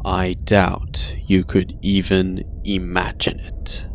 I doubt you could even imagine it.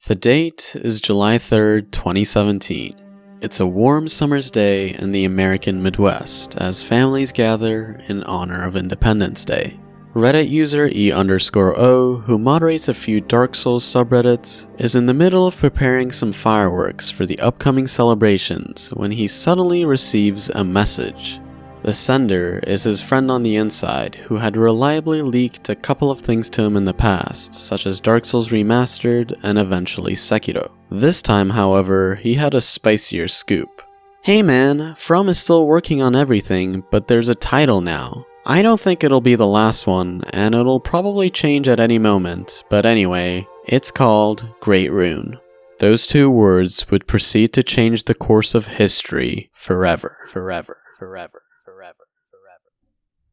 The date is July 3rd, 2017. It's a warm summer's day in the American Midwest as families gather in honor of Independence Day. Reddit user E_O, who moderates a few Dark Souls subreddits, is in the middle of preparing some fireworks for the upcoming celebrations when he suddenly receives a message. The sender is his friend on the inside who had reliably leaked a couple of things to him in the past, such as Dark Souls Remastered and eventually Sekiro. This time, however, he had a spicier scoop. Hey man, From is still working on everything, but there's a title now. I don't think it'll be the last one, and it'll probably change at any moment, but anyway, it's called Great Rune. Those two words would proceed to change the course of history forever.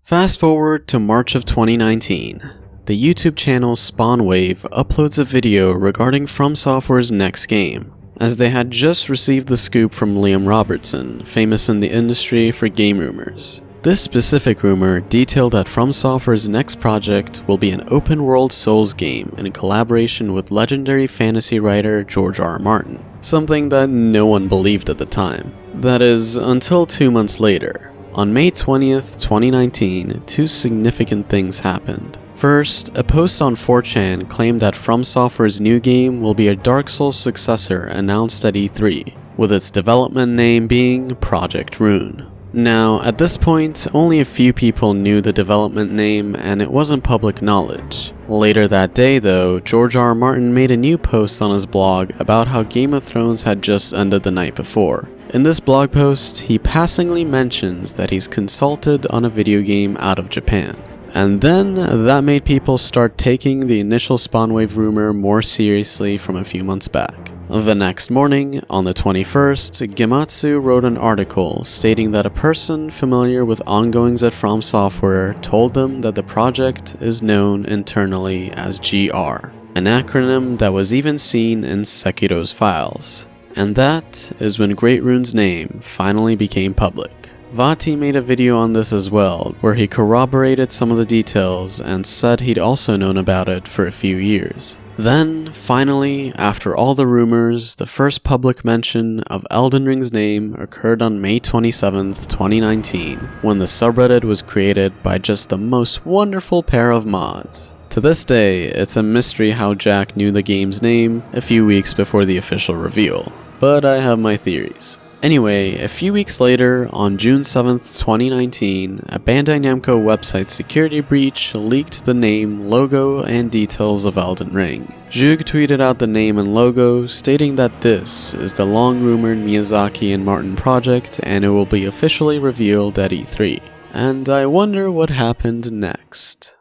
Fast forward to March of 2019. The YouTube channel Spawnwave uploads a video regarding From Software's next game, as they had just received the scoop from Liam Robertson, famous in the industry for game rumors. This specific rumor detailed that From Software's next project will be an open-world Souls game in collaboration with legendary fantasy writer George R.R. Martin, something that no one believed at the time. That is, until 2 months later. On May 20th, 2019, two significant things happened. First, a post on 4chan claimed that From Software's new game will be a Dark Souls successor announced at E3, with its development name being Project Rune. Now, at this point, only a few people knew the development name and it wasn't public knowledge. Later that day though, George R.R. Martin made a new post on his blog about how Game of Thrones had just ended the night before. In this blog post, he passingly mentions that he's consulted on a video game out of Japan. And then, that made people start taking the initial Spawnwave rumor more seriously from a few months back. The next morning, on the 21st, Gematsu wrote an article stating that a person familiar with ongoings at From Software told them that the project is known internally as GR, an acronym that was even seen in Sekiro's files. And that is when Great Rune's name finally became public. Vati made a video on this as well, where he corroborated some of the details and said he'd also known about it for a few years. Then, finally, after all the rumors, the first public mention of Elden Ring's name occurred on May 27th, 2019, when the subreddit was created by just the most wonderful pair of mods. To this day, it's a mystery how Jack knew the game's name a few weeks before the official reveal, but I have my theories. Anyway, a few weeks later, on June 7th, 2019, a Bandai Namco website security breach leaked the name, logo, and details of Elden Ring. Zhug tweeted out the name and logo, stating that this is the long-rumored Miyazaki and Martin project and it will be officially revealed at E3. And I wonder what happened next.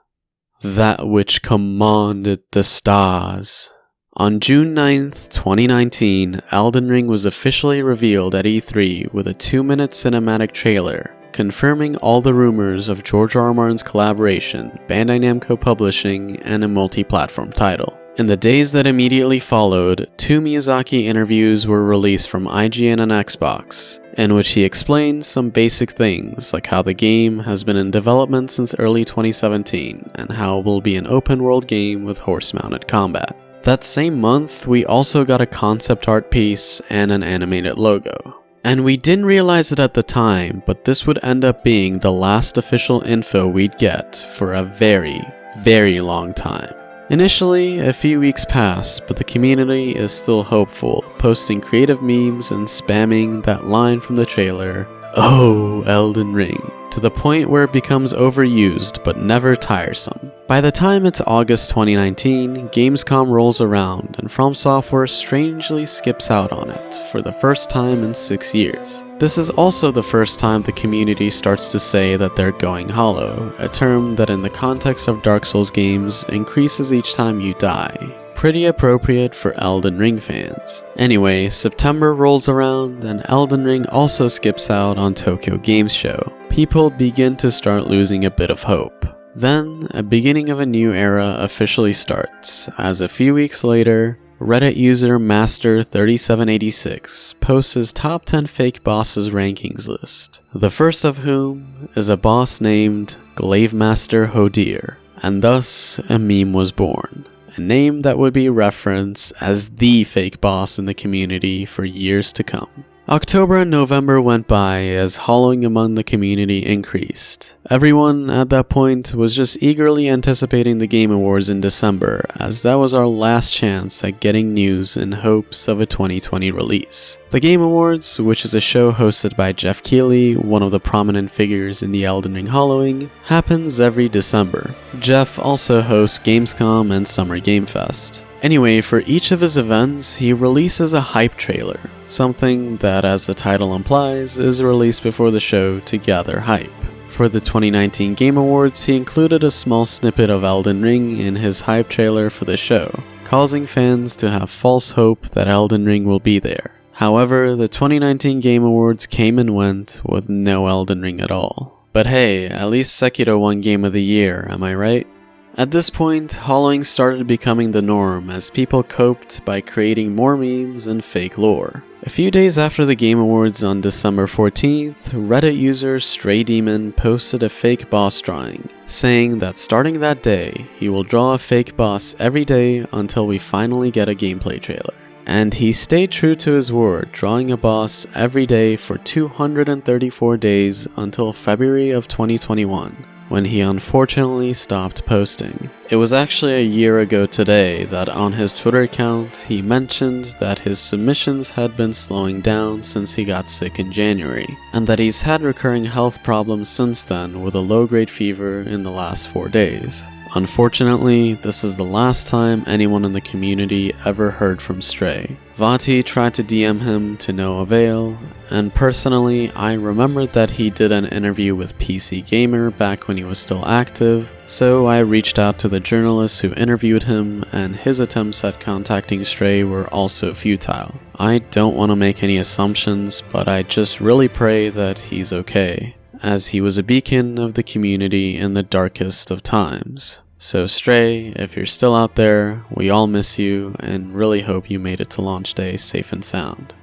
That which commanded the stars. On June 9th, 2019, Elden Ring was officially revealed at E3 with a 2-minute cinematic trailer, confirming all the rumors of George R.R. Martin's collaboration, Bandai Namco publishing, and a multi-platform title. In the days that immediately followed, 2 Miyazaki interviews were released from IGN and Xbox, in which he explained some basic things like how the game has been in development since early 2017 and how it will be an open-world game with horse-mounted combat. That same month, we also got a concept art piece and an animated logo. And we didn't realize it at the time, but this would end up being the last official info we'd get for a very, very long time. Initially, a few weeks passed, but the community is still hopeful, posting creative memes and spamming that line from the trailer, "Oh, Elden Ring," to the point where it becomes overused but never tiresome. By the time it's August 2019, Gamescom rolls around and From Software strangely skips out on it for the first time in 6 years. This is also the first time the community starts to say that they're going hollow, a term that in the context of Dark Souls games increases each time you die. pretty appropriate for Elden Ring fans. Anyway, September rolls around and Elden Ring also skips out on Tokyo Game Show. People begin to start losing a bit of hope. Then, a beginning of a new era officially starts, as a few weeks later, Reddit user Master3786 posts his top 10 fake bosses rankings list, the first of whom is a boss named Glavemaster Hodir, and thus a meme was born, a name that would be referenced as the fake boss in the community for years to come. October and November went by as hollowing among the community increased. Everyone at that point was just eagerly anticipating the Game Awards in December, as that was our last chance at getting news in hopes of a 2020 release. The Game Awards, which is a show hosted by Jeff Keighley, one of the prominent figures in the Elden Ring hollowing, happens every December. Jeff also hosts Gamescom and Summer Game Fest. Anyway, for each of his events, he releases a hype trailer, something that, as the title implies, is released before the show to gather hype. For the 2019 Game Awards, he included a small snippet of Elden Ring in his hype trailer for the show, causing fans to have false hope that Elden Ring will be there. However, the 2019 Game Awards came and went with no Elden Ring at all. But hey, at least Sekiro won Game of the Year, am I right? At this point, hollowing started becoming the norm as people coped by creating more memes and fake lore. A few days after the Game Awards on December 14th, Reddit user Stray Demon posted a fake boss drawing, saying that starting that day, he will draw a fake boss every day until we finally get a gameplay trailer. And he stayed true to his word, drawing a boss every day for 234 days until February of 2021. When he unfortunately stopped posting. It was actually a year ago today that on his Twitter account he mentioned that his submissions had been slowing down since he got sick in January, and that he's had recurring health problems since then with a low-grade fever in the last 4 days. Unfortunately, this is the last time anyone in the community ever heard from Stray. Vati tried to DM him to no avail, and personally, I remembered that he did an interview with PC Gamer back when he was still active, so I reached out to the journalist who interviewed him, and his attempts at contacting Stray were also futile. I don't want to make any assumptions, but I just really pray that he's okay, as he was a beacon of the community in the darkest of times. So Stray, if you're still out there, we all miss you and really hope you made it to launch day safe and sound.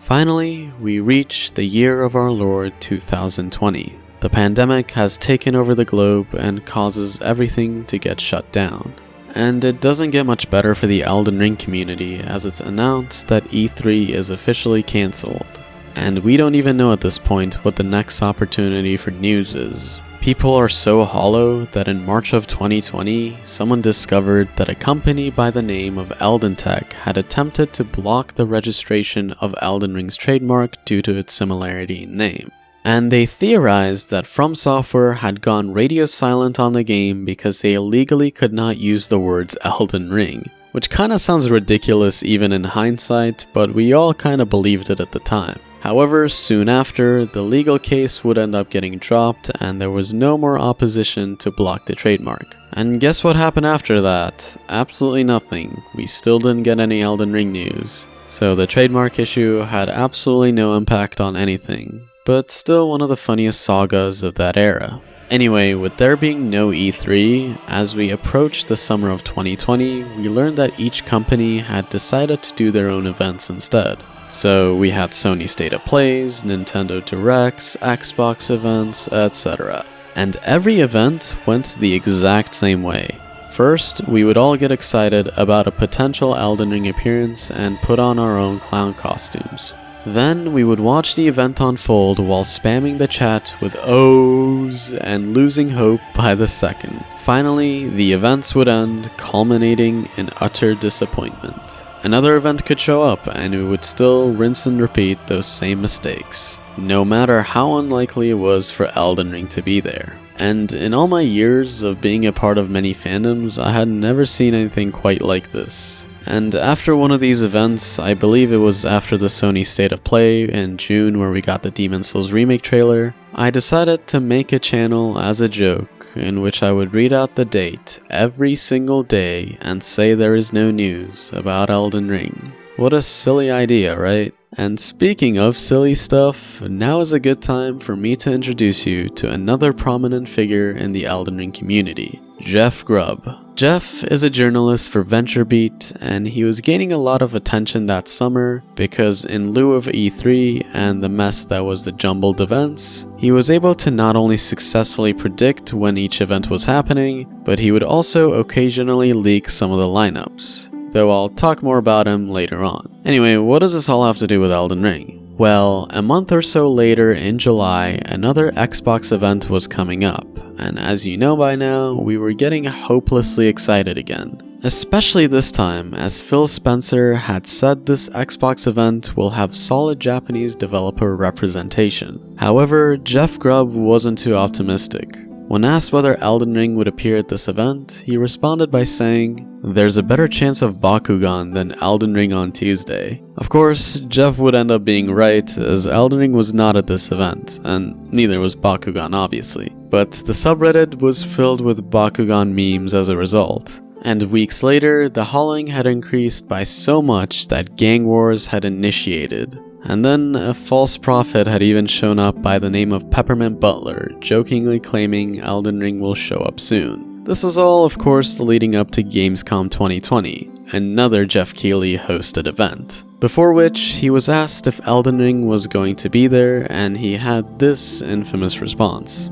Finally, we reach the year of our Lord 2020. The pandemic has taken over the globe and causes everything to get shut down. And it doesn't get much better for the Elden Ring community as it's announced that E3 is officially cancelled. And we don't even know at this point what the next opportunity for news is. People are so hollow that in March of 2020, someone discovered that a company by the name of Elden Tech had attempted to block the registration of Elden Ring's trademark due to its similarity in name. And they theorized that From Software had gone radio silent on the game because they illegally could not use the words Elden Ring, which kinda sounds ridiculous even in hindsight, but we all kinda believed it at the time. However, soon after, the legal case would end up getting dropped and there was no more opposition to block the trademark. And guess what happened after that? Absolutely nothing. We still didn't get any Elden Ring news. So the trademark issue had absolutely no impact on anything, but still one of the funniest sagas of that era. Anyway, with there being no E3, as we approached the summer of 2020, we learned that each company had decided to do their own events instead. So we had Sony State of Plays, Nintendo Directs, Xbox events, etc. And every event went the exact same way. First, we would all get excited about a potential Elden Ring appearance and put on our own clown costumes. Then we would watch the event unfold while spamming the chat with O's and losing hope by the second. Finally, the events would end, culminating in utter disappointment. Another event could show up and we would still rinse and repeat those same mistakes, no matter how unlikely it was for Elden Ring to be there. And in all my years of being a part of many fandoms, I had never seen anything quite like this. And after one of these events, I believe it was after the Sony State of Play in June where we got the Demon's Souls remake trailer, I decided to make a channel as a joke in which I would read out the date every single day and say there is no news about Elden Ring. What a silly idea, right? And speaking of silly stuff, now is a good time for me to introduce you to another prominent figure in the Elden Ring community, Jeff Grubb. Jeff is a journalist for VentureBeat, and he was gaining a lot of attention that summer because in lieu of E3 and the mess that was the jumbled events, he was able to not only successfully predict when each event was happening, but he would also occasionally leak some of the lineups. Though I'll talk more about him later on. Anyway, what does this all have to do with Elden Ring? Well, a month or so later in July, another Xbox event was coming up, and as you know by now, we were getting hopelessly excited again. Especially this time, as Phil Spencer had said this Xbox event will have solid Japanese developer representation. However, Jeff Grubb wasn't too optimistic. When asked whether Elden Ring would appear at this event, he responded by saying, "There's a better chance of Bakugan than Elden Ring on Tuesday." Of course, Jeff would end up being right, as Elden Ring was not at this event, and neither was Bakugan obviously. But the subreddit was filled with Bakugan memes as a result. And weeks later, the hauling had increased by so much that gang wars had initiated. And then a false prophet had even shown up by the name of Peppermint Butler, jokingly claiming Elden Ring will show up soon. This was all, of course, leading up to Gamescom 2020, another Jeff Keighley hosted event, before which he was asked if Elden Ring was going to be there, and he had this infamous response.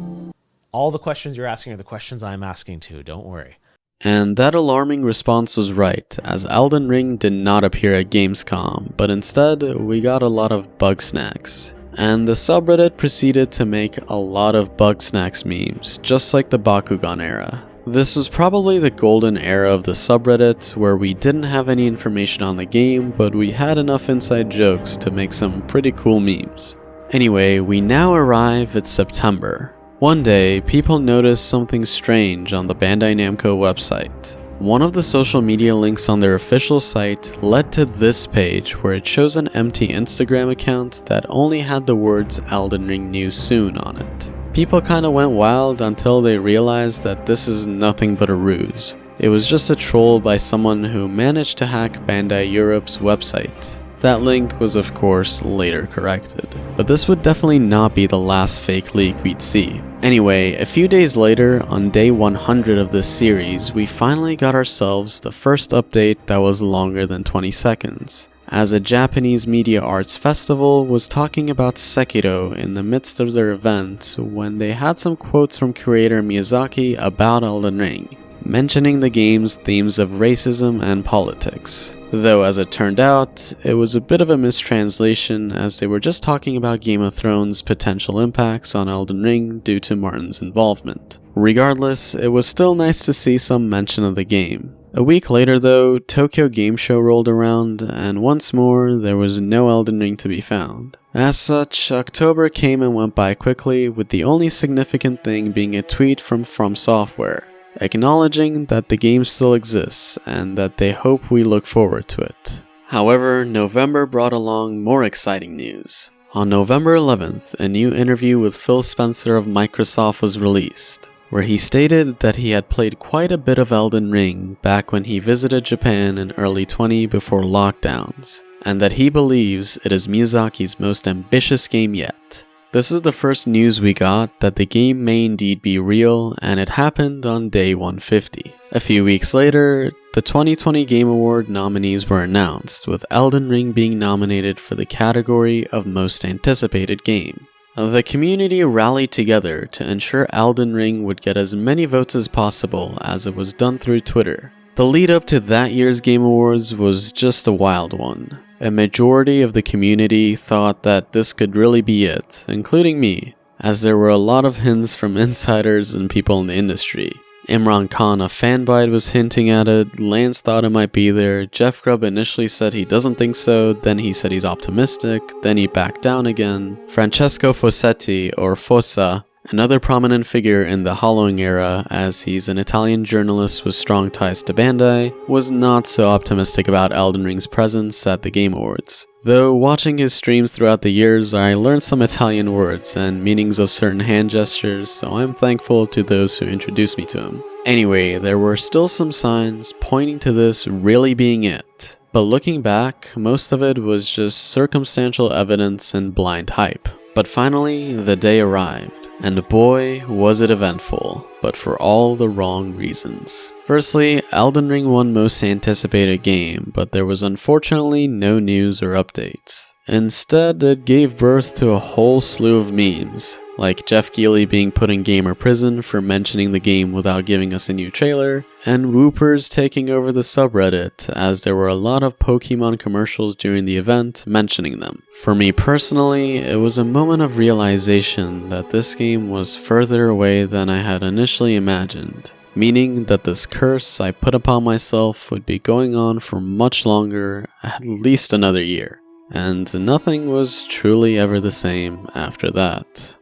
All the questions you're asking are the questions I'm asking too, don't worry. And that alarming response was right, as Elden Ring did not appear at Gamescom, but instead we got a lot of Bugsnax. And the subreddit proceeded to make a lot of Bugsnax memes, just like the Bakugan era. This was probably the golden era of the subreddit, where we didn't have any information on the game, but we had enough inside jokes to make some pretty cool memes. Anyway, we now arrive at September. One day, people noticed something strange on the Bandai Namco website. One of the social media links on their official site led to this page where it shows an empty Instagram account that only had the words Elden Ring News Soon on it. People kinda went wild until they realized that this is nothing but a ruse. It was just a troll by someone who managed to hack Bandai Europe's website. That link was of course later corrected, but this would definitely not be the last fake leak we'd see. Anyway, a few days later, on day 100 of this series, we finally got ourselves the first update that was longer than 20 seconds, as a Japanese media arts festival was talking about Sekiro in the midst of their event when they had some quotes from creator Miyazaki about Elden Ring, mentioning the game's themes of racism and politics. Though as it turned out, it was a bit of a mistranslation as they were just talking about Game of Thrones' potential impacts on Elden Ring due to Martin's involvement. Regardless, it was still nice to see some mention of the game. A week later though, Tokyo Game Show rolled around, and once more, there was no Elden Ring to be found. As such, October came and went by quickly, with the only significant thing being a tweet from Software, acknowledging that the game still exists and that they hope we look forward to it. However, November brought along more exciting news. On November 11th, a new interview with Phil Spencer of Microsoft was released, where he stated that he had played quite a bit of Elden Ring back when he visited Japan in early 20 before lockdowns, and that he believes it is Miyazaki's most ambitious game yet. This is the first news we got that the game may indeed be real, and it happened on day 150. A few weeks later, the 2020 Game Award nominees were announced, with Elden Ring being nominated for the category of Most Anticipated Game. The community rallied together to ensure Elden Ring would get as many votes as possible, as it was done through Twitter. The lead up to that year's Game Awards was just a wild one. A majority of the community thought that this could really be it, including me, as there were a lot of hints from insiders and people in the industry. Imran Khan of Fanbyte was hinting at it, Lance thought it might be there, Jeff Grubb initially said he doesn't think so, then he said he's optimistic, then he backed down again. Francesco Fossetti, or Fossa, another prominent figure in the Hollowing era, as he's an Italian journalist with strong ties to Bandai, was not so optimistic about Elden Ring's presence at the Game Awards. Though watching his streams throughout the years, I learned some Italian words and meanings of certain hand gestures, so I'm thankful to those who introduced me to him. Anyway, there were still some signs pointing to this really being it. But looking back, most of it was just circumstantial evidence and blind hype. But finally, the day arrived, and boy, was it eventful, but for all the wrong reasons. Firstly, Elden Ring won most anticipated game, but there was unfortunately no news or updates. Instead, it gave birth to a whole slew of memes, like Jeff Keighley being put in gamer prison for mentioning the game without giving us a new trailer, and Whoopers taking over the subreddit as there were a lot of Pokemon commercials during the event mentioning them. For me personally, it was a moment of realization that this game was further away than I had initially imagined, meaning that this curse I put upon myself would be going on for much longer, at least another year. And nothing was truly ever the same after that.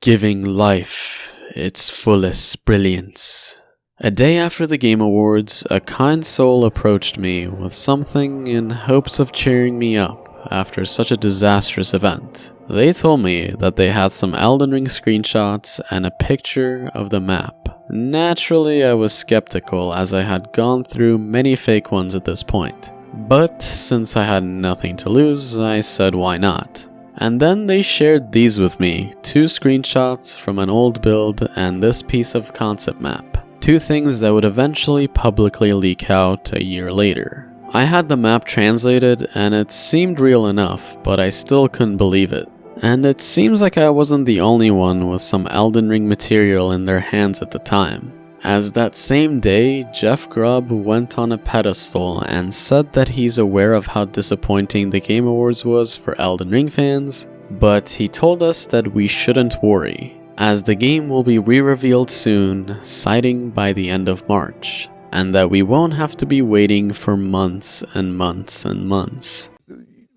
Giving life its fullest brilliance. A day after the Game Awards, a kind soul approached me with something in hopes of cheering me up after such a disastrous event. They told me that they had some Elden Ring screenshots and a picture of the map. Naturally, I was skeptical as I had gone through many fake ones at this point. But since I had nothing to lose, I said why not. And then they shared these with me, 2 screenshots from an old build and this piece of concept map. 2 things that would eventually publicly leak out a year later. I had the map translated and it seemed real enough, but I still couldn't believe it. And it seems like I wasn't the only one with some Elden Ring material in their hands at the time, as that same day, Jeff Grubb went on a pedestal and said that he's aware of how disappointing the Game Awards was for Elden Ring fans, but he told us that we shouldn't worry, as the game will be re-revealed soon, citing by the end of March, and that we won't have to be waiting for months and months and months.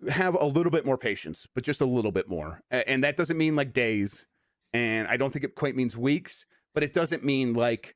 Have a little bit more patience, but just a little bit more. And that doesn't mean like days, and I don't think it quite means weeks, but it doesn't mean like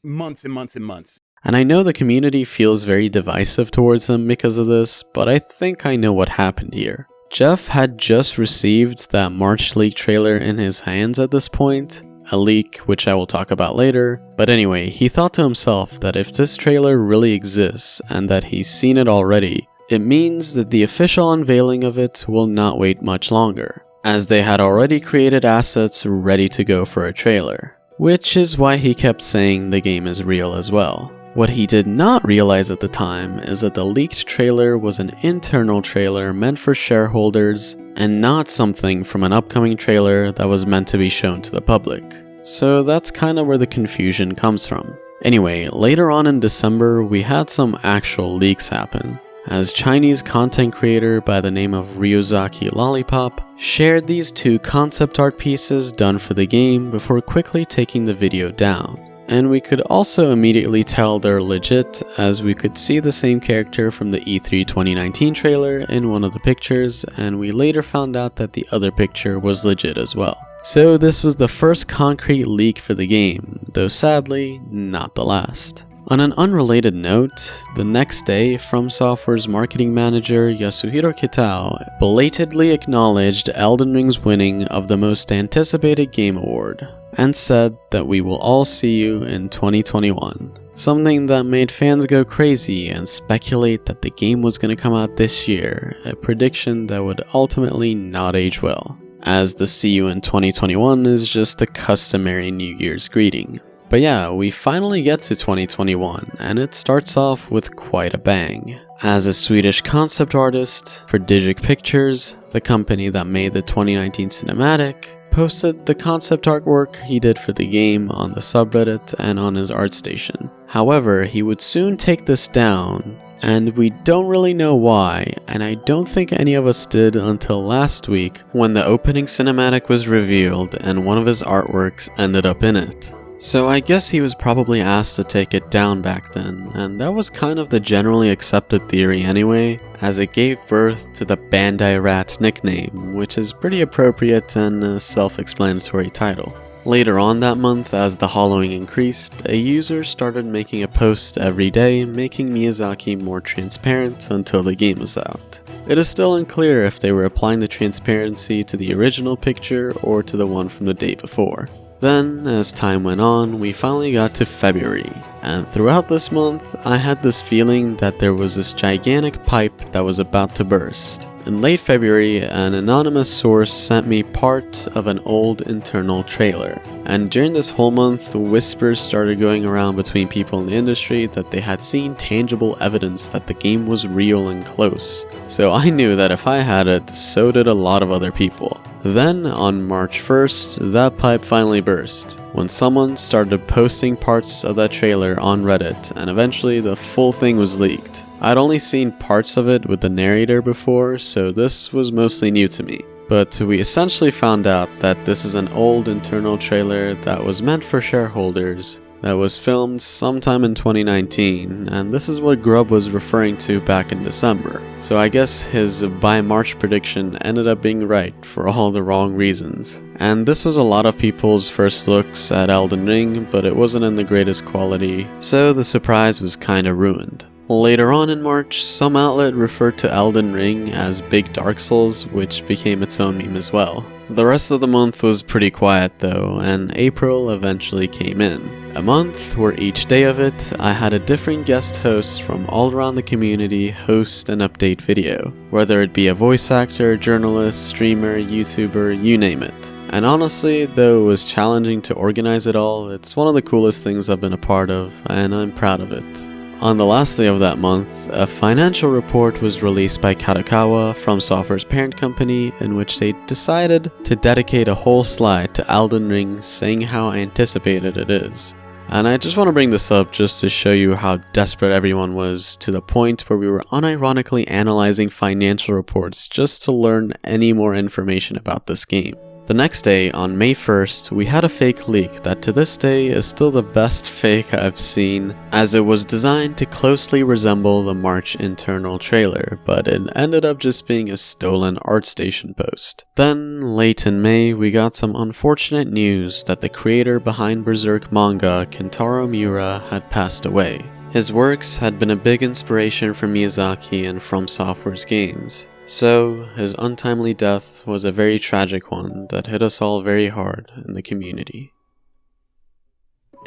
months and months and months. And I know the community feels very divisive towards him because of this, but I think I know what happened here. Jeff had just received that March leak trailer in his hands at this point, a leak which I will talk about later, but anyway, he thought to himself that if this trailer really exists and that he's seen it already, it means that the official unveiling of it will not wait much longer, as they had already created assets ready to go for a trailer. Which is why he kept saying the game is real as well. What he did not realize at the time is that the leaked trailer was an internal trailer meant for shareholders and not something from an upcoming trailer that was meant to be shown to the public. So that's kinda where the confusion comes from. Anyway, later on in December, we had some actual leaks happen, as Chinese content creator by the name of Ryuzaki Lollipop shared these 2 concept art pieces done for the game before quickly taking the video down. And we could also immediately tell they're legit, as we could see the same character from the E3 2019 trailer in one of the pictures, and we later found out that the other picture was legit as well. So this was the first concrete leak for the game, though sadly, not the last. On an unrelated note, the next day, From Software's marketing manager Yasuhiro Kitao belatedly acknowledged Elden Ring's winning of the most anticipated game award, and said that we will all see you in 2021. Something that made fans go crazy and speculate that the game was going to come out this year, a prediction that would ultimately not age well, as the see you in 2021 is just the customary New Year's greeting. But yeah, we finally get to 2021, and it starts off with quite a bang. As a Swedish concept artist for Digic Pictures, the company that made the 2019 cinematic, posted the concept artwork he did for the game on the subreddit and on his ArtStation. However, he would soon take this down, and we don't really know why, and I don't think any of us did until last week when the opening cinematic was revealed and one of his artworks ended up in it. So I guess he was probably asked to take it down back then, and that was kind of the generally accepted theory anyway, as it gave birth to the Bandai Rat nickname, which is pretty appropriate and a self-explanatory title. Later on that month, as the hollowing increased, a user started making a post every day, making Miyazaki more transparent until the game was out. It is still unclear if they were applying the transparency to the original picture or to the one from the day before. Then, as time went on, we finally got to February, and throughout this month, I had this feeling that there was this gigantic pipe that was about to burst. In late February, an anonymous source sent me part of an old internal trailer, and during this whole month, whispers started going around between people in the industry that they had seen tangible evidence that the game was real and close. So I knew that if I had it, so did a lot of other people. Then, on March 1st, that pipe finally burst, when someone started posting parts of that trailer on Reddit, and eventually the full thing was leaked. I'd only seen parts of it with the narrator before, so this was mostly new to me. But we essentially found out that this is an old internal trailer that was meant for shareholders, that was filmed sometime in 2019, and this is what Grubb was referring to back in December. So I guess his by March prediction ended up being right for all the wrong reasons. And this was a lot of people's first looks at Elden Ring, but it wasn't in the greatest quality, so the surprise was kinda ruined. Later on in March, some outlet referred to Elden Ring as Big Dark Souls, which became its own meme as well. The rest of the month was pretty quiet though, and April eventually came in. A month where each day of it, I had a different guest host from all around the community host an update video, whether it be a voice actor, journalist, streamer, YouTuber, you name it. And honestly, though it was challenging to organize it all, it's one of the coolest things I've been a part of, and I'm proud of it. On the last day of that month, a financial report was released by Kadokawa, From Software's parent company, in which they decided to dedicate a whole slide to Elden Ring, saying how anticipated it is. And I just want to bring this up just to show you how desperate everyone was, to the point where we were unironically analyzing financial reports just to learn any more information about this game. The next day, on May 1st, we had a fake leak that to this day is still the best fake I've seen, as it was designed to closely resemble the March internal trailer, but it ended up just being a stolen ArtStation post. Then, late in May, we got some unfortunate news that the creator behind Berserk manga, Kentaro Miura, had passed away. His works had been a big inspiration for Miyazaki and From Software's games. So, his untimely death was a very tragic one that hit us all very hard in the community.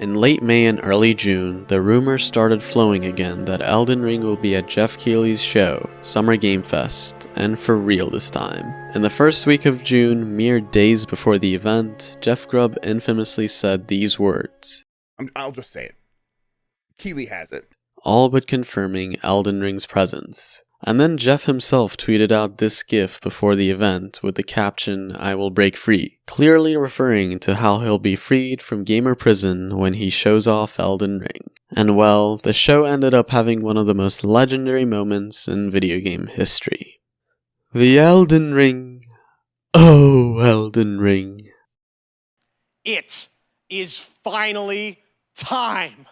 In late May and early June, the rumors started flowing again that Elden Ring will be at Jeff Keighley's show, Summer Game Fest, and for real this time. In the first week of June, mere days before the event, Jeff Grubb infamously said these words. I'll just say it. Keighley has it. All but confirming Elden Ring's presence. And then Jeff himself tweeted out this gif before the event with the caption, "I will break free," clearly referring to how he'll be freed from gamer prison when he shows off Elden Ring. And well, the show ended up having one of the most legendary moments in video game history. The Elden Ring. Oh, Elden Ring. It is finally time!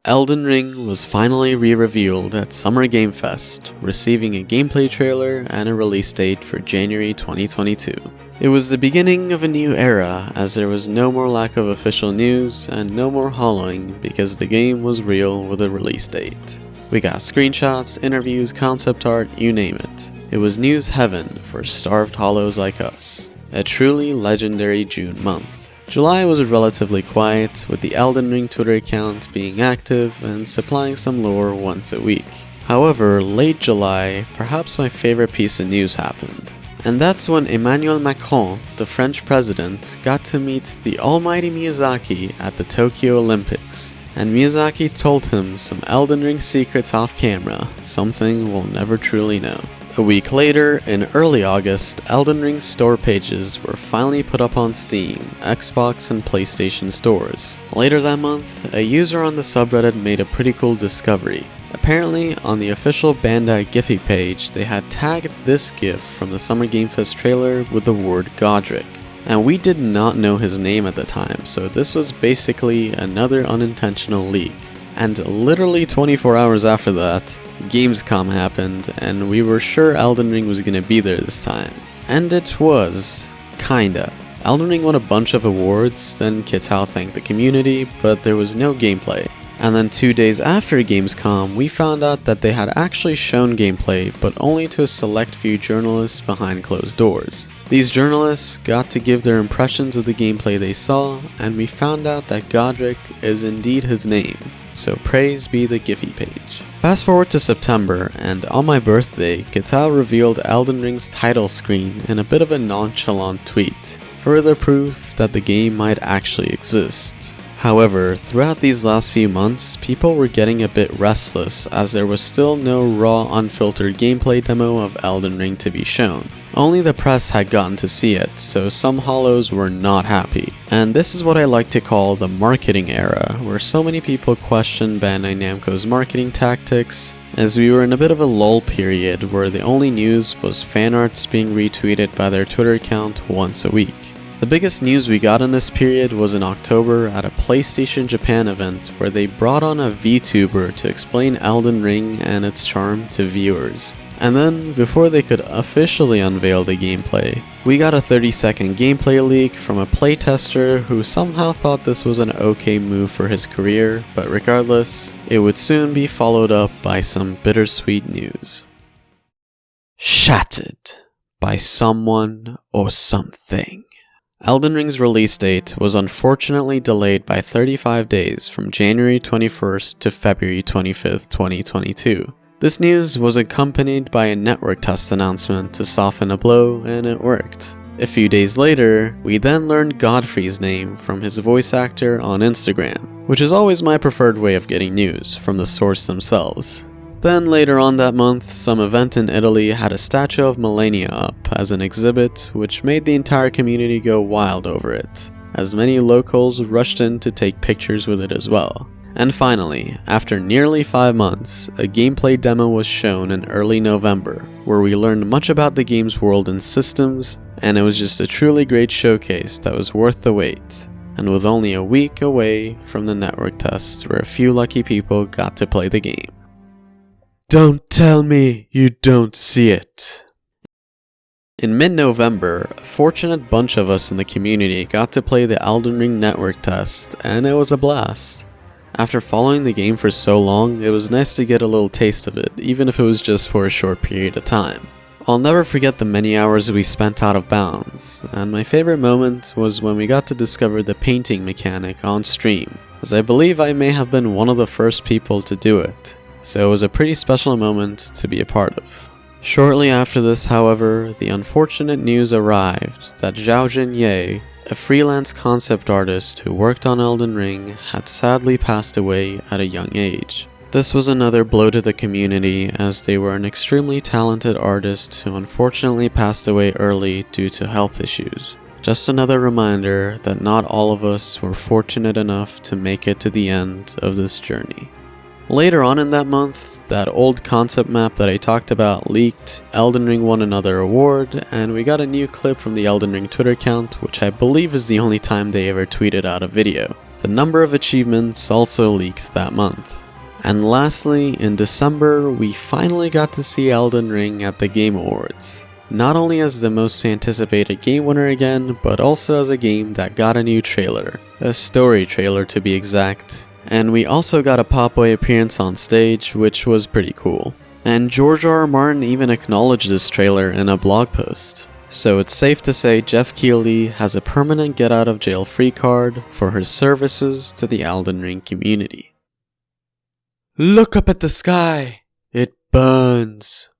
Elden Ring was finally re-revealed at Summer Game Fest, receiving a gameplay trailer and a release date for January 2022. It was the beginning of a new era, as there was no more lack of official news and no more hollowing because the game was real with a release date. We got screenshots, interviews, concept art, you name it. It was news heaven for starved hollows like us. A truly legendary June month. July was relatively quiet, with the Elden Ring Twitter account being active and supplying some lore once a week. However, late July, perhaps my favorite piece of news happened. And that's when Emmanuel Macron, the French president, got to meet the almighty Miyazaki at the Tokyo Olympics. And Miyazaki told him some Elden Ring secrets off camera, something we'll never truly know. A week later, in early August, Elden Ring's store pages were finally put up on Steam, Xbox, and PlayStation stores. Later that month, a user on the subreddit made a pretty cool discovery. Apparently, on the official Bandai Giphy page, they had tagged this GIF from the Summer Game Fest trailer with the word Godric. and we did not know his name at the time, so this was basically another unintentional leak. And literally 24 hours after that, Gamescom happened, and we were sure Elden Ring was gonna be there this time. And it was, kinda. Elden Ring won a bunch of awards, then Kitao thanked the community, but there was no gameplay. And then 2 days after Gamescom, we found out that they had actually shown gameplay, but only to a select few journalists behind closed doors. These journalists got to give their impressions of the gameplay they saw, and we found out that Godric is indeed his name, so praise be the Giphy page. Fast forward to September, and on my birthday, Kitao revealed Elden Ring's title screen in a bit of a nonchalant tweet, further proof that the game might actually exist. However, throughout these last few months, people were getting a bit restless as there was still no raw, unfiltered gameplay demo of Elden Ring to be shown. Only the press had gotten to see it, so some hollows were not happy. And this is what I like to call the marketing era, where so many people questioned Bandai Namco's marketing tactics, as we were in a bit of a lull period where the only news was fan arts being retweeted by their Twitter account once a week. The biggest news we got in this period was in October at a PlayStation Japan event where they brought on a VTuber to explain Elden Ring and its charm to viewers. And then, before they could officially unveil the gameplay, we got a 30-second gameplay leak from a playtester who somehow thought this was an okay move for his career, but regardless, it would soon be followed up by some bittersweet news. Shattered by someone or something. Elden Ring's release date was unfortunately delayed by 35 days from January 21st to February 25th, 2022. This news was accompanied by a network test announcement to soften a blow, and it worked. A few days later, we then learned Godfrey's name from his voice actor on Instagram, which is always my preferred way of getting news, from the source themselves. Then later on that month, some event in Italy had a statue of Malenia up as an exhibit, which made the entire community go wild over it, as many locals rushed in to take pictures with it as well. And finally, after nearly 5 months, a gameplay demo was shown in early November, where we learned much about the game's world and systems, and it was just a truly great showcase that was worth the wait. And with only a week away from the network test where a few lucky people got to play the game. Don't tell me you don't see it. In mid-November, a fortunate bunch of us in the community got to play the Elden Ring network test, and it was a blast. After following the game for so long, it was nice to get a little taste of it, even if it was just for a short period of time. I'll never forget the many hours we spent out of bounds, and my favorite moment was when we got to discover the painting mechanic on stream, as I believe I may have been one of the first people to do it. So it was a pretty special moment to be a part of. Shortly after this, however, the unfortunate news arrived that Xiaojin Ye, a freelance concept artist who worked on Elden Ring, had sadly passed away at a young age. This was another blow to the community, as they were an extremely talented artist who unfortunately passed away early due to health issues. Just another reminder that not all of us were fortunate enough to make it to the end of this journey. Later on in that month, that old concept map that I talked about leaked, Elden Ring won another award, and we got a new clip from the Elden Ring Twitter account, which I believe is the only time they ever tweeted out a video. The number of achievements also leaked that month. And lastly, in December, we finally got to see Elden Ring at the Game Awards. Not only as the most anticipated game winner again, but also as a game that got a new trailer. A story trailer to be exact. And we also got a Pop Boy appearance on stage, which was pretty cool. And George R. R. Martin even acknowledged this trailer in a blog post. So it's safe to say Jeff Keighley has a permanent get out of jail free card for his services to the Elden Ring community. Look up at the sky! It burns!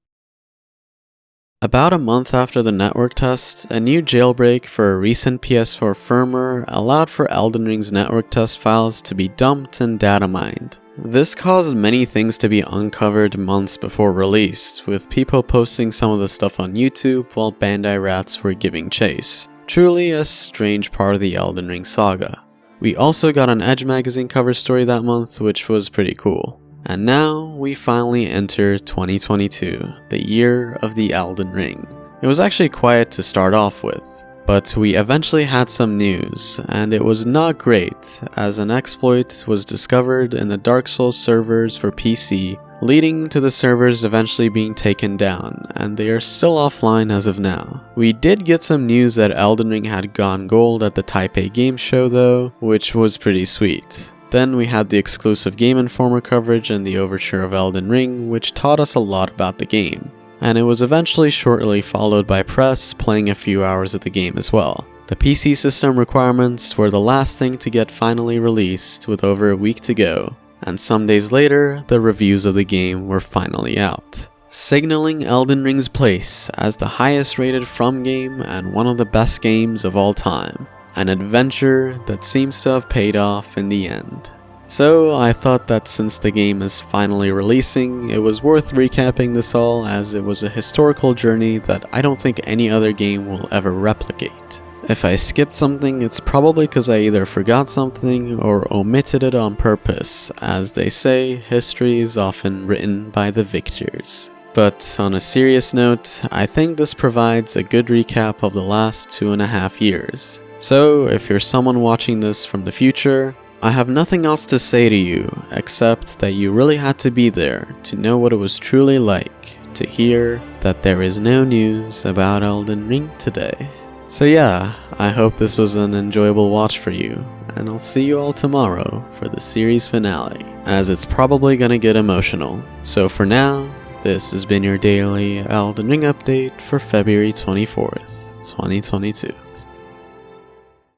About a month after the network test, a new jailbreak for a recent PS4 firmware allowed for Elden Ring's network test files to be dumped and data mined. This caused many things to be uncovered months before release, with people posting some of the stuff on YouTube while Bandai rats were giving chase. Truly a strange part of the Elden Ring saga. We also got an Edge magazine cover story that month, which was pretty cool. And now, we finally enter 2022, the year of the Elden Ring. It was actually quiet to start off with. But we eventually had some news, and it was not great, as an exploit was discovered in the Dark Souls servers for PC, leading to the servers eventually being taken down, and they are still offline as of now. We did get some news that Elden Ring had gone gold at the Taipei Game Show though, which was pretty sweet. Then we had the exclusive Game Informer coverage and the overture of Elden Ring, which taught us a lot about the game. And it was eventually shortly followed by press playing a few hours of the game as well. The PC system requirements were the last thing to get finally released with over a week to go, and some days later, the reviews of the game were finally out, signaling Elden Ring's place as the highest rated From game and one of the best games of all time, an adventure that seems to have paid off in the end. So I thought that since the game is finally releasing, it was worth recapping this all, as it was a historical journey that I don't think any other game will ever replicate. If I skipped something, it's probably because I either forgot something or omitted it on purpose. As they say, history is often written by the victors. But on a serious note, I think this provides a good recap of the last 2.5 years. So if you're someone watching this from the future, I have nothing else to say to you, except that you really had to be there to know what it was truly like to hear that there is no news about Elden Ring today. So yeah, I hope this was an enjoyable watch for you, and I'll see you all tomorrow for the series finale, as it's probably gonna get emotional. So for now, this has been your daily Elden Ring update for February 24th, 2022.